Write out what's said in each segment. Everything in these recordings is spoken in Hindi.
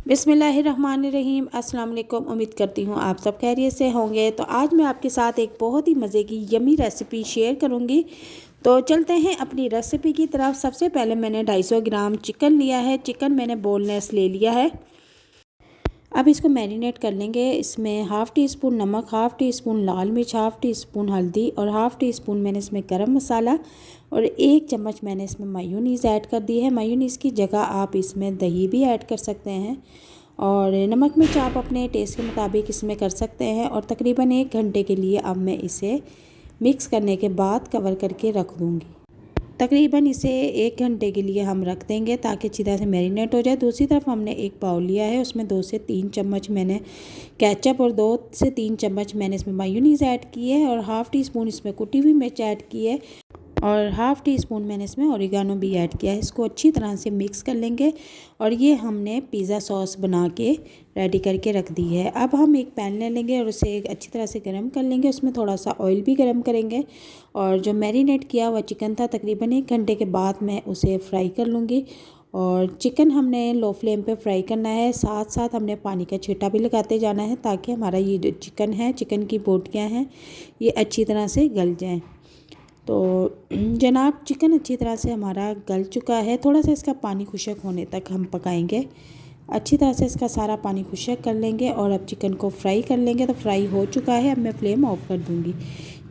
बिस्मिल्लाहिर्रहमानिर्रहीम। अस्सलाम वालेकुम। उम्मीद करती हूँ आप सब खैरियत से होंगे। तो आज मैं आपके साथ एक बहुत ही मज़े की यमी रेसिपी शेयर करूँगी। तो चलते हैं अपनी रेसिपी की तरफ। सबसे पहले मैंने 250 ग्राम चिकन लिया है। चिकन मैंने बोनलेस ले लिया है। अब इसको मैरिनेट कर लेंगे। इसमें हाफ़ टी स्पून नमक, हाफ़ टी स्पून लाल मिर्च, हाफ़ टी स्पून हल्दी और हाफ़ टी स्पून मैंने इसमें गरम मसाला और 1 चम्मच मैंने इसमें मायोनीज़ ऐड कर दी है। मायोनीज़ की जगह आप इसमें दही भी ऐड कर सकते हैं और नमक मिर्च आप अपने टेस्ट के मुताबिक इसमें कर सकते हैं। और तकरीबन 1 घंटे के लिए अब मैं इसे मिक्स करने के बाद कवर करके रख दूँगी। तकरीबन इसे 1 घंटे के लिए हम रख देंगे ताकि अच्छी तरह से मैरिनेट हो जाए। दूसरी तरफ हमने एक बाउल लिया है, उसमें 2 से 3 चम्मच मैंने केचप और 2 से 3 चम्मच मैंने इसमें मायोनीज़ ऐड की है और हाफ़ टी स्पून इसमें कुटी हुई मिर्च ऐड की है और हाफ़ टी स्पून मैंने इसमें ओरिगानो भी ऐड किया है। इसको अच्छी तरह से मिक्स कर लेंगे और ये हमने पिज़्ज़ा सॉस बना के रेडी करके रख दी है। अब हम एक पैन ले लेंगे और उसे अच्छी तरह से गर्म कर लेंगे। उसमें थोड़ा सा ऑयल भी गर्म करेंगे और जो मैरिनेट किया हुआ चिकन था तकरीबन 1 घंटे के बाद मैं उसे फ्राई कर लूँगी। और चिकन हमने लो फ्लेम पे फ्राई करना है, साथ साथ हमने पानी का छींटा भी लगाते जाना है ताकि हमारा ये जो चिकन है, चिकन की बोटियाँ हैं, ये अच्छी तरह से गल जाएँ। तो जनाब चिकन अच्छी तरह से हमारा गल चुका है। थोड़ा सा इसका पानी खुश्क होने तक हम पकाएंगे। अच्छी तरह से इसका सारा पानी खुश्क कर लेंगे और अब चिकन को फ्राई कर लेंगे। तो फ्राई हो चुका है, अब मैं फ्लेम ऑफ कर दूंगी।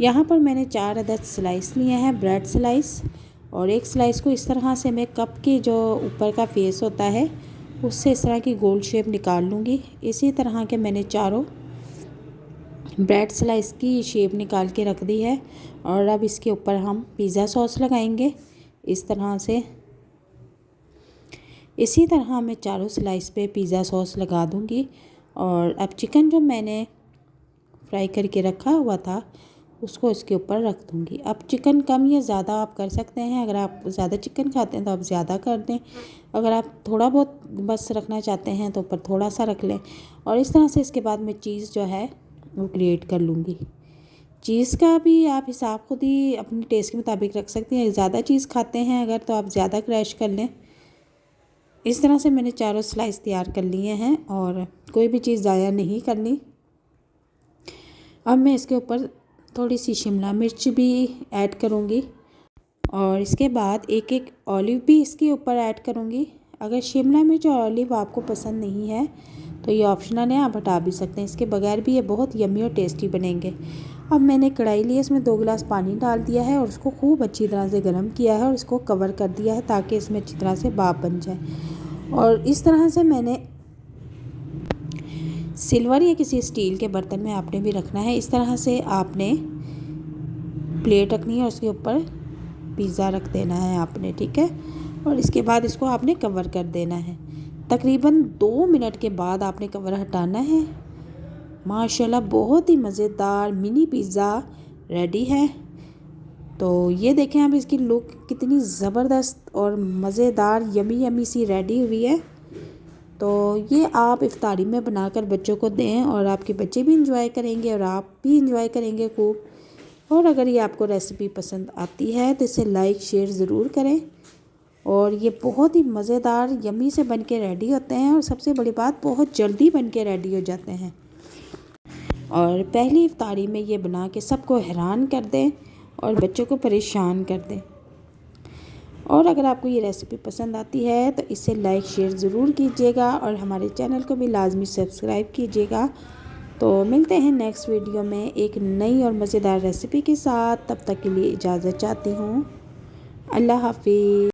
यहाँ पर मैंने 4 अदद स्लाइस लिए हैं, ब्रेड स्लाइस, और एक स्लाइस को इस तरह से मैं कप की जो ऊपर का फेस होता है उससे इस तरह की गोल शेप निकाल लूँगी। इसी तरह के मैंने चारों ब्रेड स्लाइस की शेप निकाल के रख दी है और अब इसके ऊपर हम पिज़्ज़ा सॉस लगाएंगे इस तरह से। इसी तरह मैं चारों स्लाइस पे पिज़्ज़ा सॉस लगा दूंगी। और अब चिकन जो मैंने फ्राई करके रखा हुआ था उसको इसके ऊपर रख दूंगी। अब चिकन कम या ज़्यादा आप कर सकते हैं। अगर आप ज़्यादा चिकन खाते हैं तो आप ज़्यादा कर दें, अगर आप थोड़ा बहुत बस रखना चाहते हैं तो ऊपर थोड़ा सा रख लें। और इस तरह से इसके बाद मैं चीज़ जो है वो ग्रेट कर लूँगी। चीज़ का भी आप हिसाब खुद ही अपने टेस्ट के मुताबिक रख सकते हैं। ज़्यादा चीज़ खाते हैं अगर तो आप ज़्यादा क्रैश कर लें। इस तरह से मैंने चारों स्लाइस तैयार कर लिए हैं और कोई भी चीज़ ज़ाया नहीं करनी। अब मैं इसके ऊपर थोड़ी सी शिमला मिर्च भी ऐड करूँगी और इसके बाद एक एक ऑलिव भी इसके ऊपर ऐड करूँगी। अगर शिमला मिर्च और ऑलिव आपको पसंद नहीं है तो ये ऑप्शनल है, आप हटा भी सकते हैं। इसके बगैर भी ये बहुत यम्मी और टेस्टी बनेंगे। अब मैंने कढ़ाई ली, इसमें 2 गिलास पानी डाल दिया है और उसको खूब अच्छी तरह से गर्म किया है और इसको कवर कर दिया है ताकि इसमें अच्छी तरह से भाप बन जाए। और इस तरह से मैंने सिल्वर या किसी स्टील के बर्तन में आपने भी रखना है। इस तरह से आपने प्लेट रखनी है और उसके ऊपर पिज़्ज़ा रख देना है आपने, ठीक है। और इसके बाद इसको आपने कवर कर देना है। तकरीबन 2 मिनट के बाद आपने कवर हटाना है। माशाल्लाह बहुत ही मज़ेदार मिनी पिज़्ज़ा रेडी है। तो ये देखें अब इसकी लुक कितनी ज़बरदस्त और मज़ेदार यमी यमी सी रेडी हुई है। तो ये आप इफ्तारी में बनाकर बच्चों को दें और आपके बच्चे भी इंजॉय करेंगे और आप भी इंजॉय करेंगे खूब। और अगर ये आपको रेसिपी पसंद आती है तो इसे लाइक शेयर ज़रूर करें। और ये बहुत ही मज़ेदार यमी से बन के रेडी होते हैं और सबसे बड़ी बात बहुत जल्दी बन के रेडी हो जाते हैं। और पहली इफ्तारी में ये बना के सबको हैरान कर दें और बच्चों को परेशान कर दें। और अगर आपको ये रेसिपी पसंद आती है तो इसे लाइक शेयर ज़रूर कीजिएगा और हमारे चैनल को भी लाजमी सब्सक्राइब कीजिएगा। तो मिलते हैं नेक्स्ट वीडियो में एक नई और मज़ेदार रेसिपी के साथ। तब तक के लिए इजाज़त चाहती हूँ। अल्लाह हाफिज़।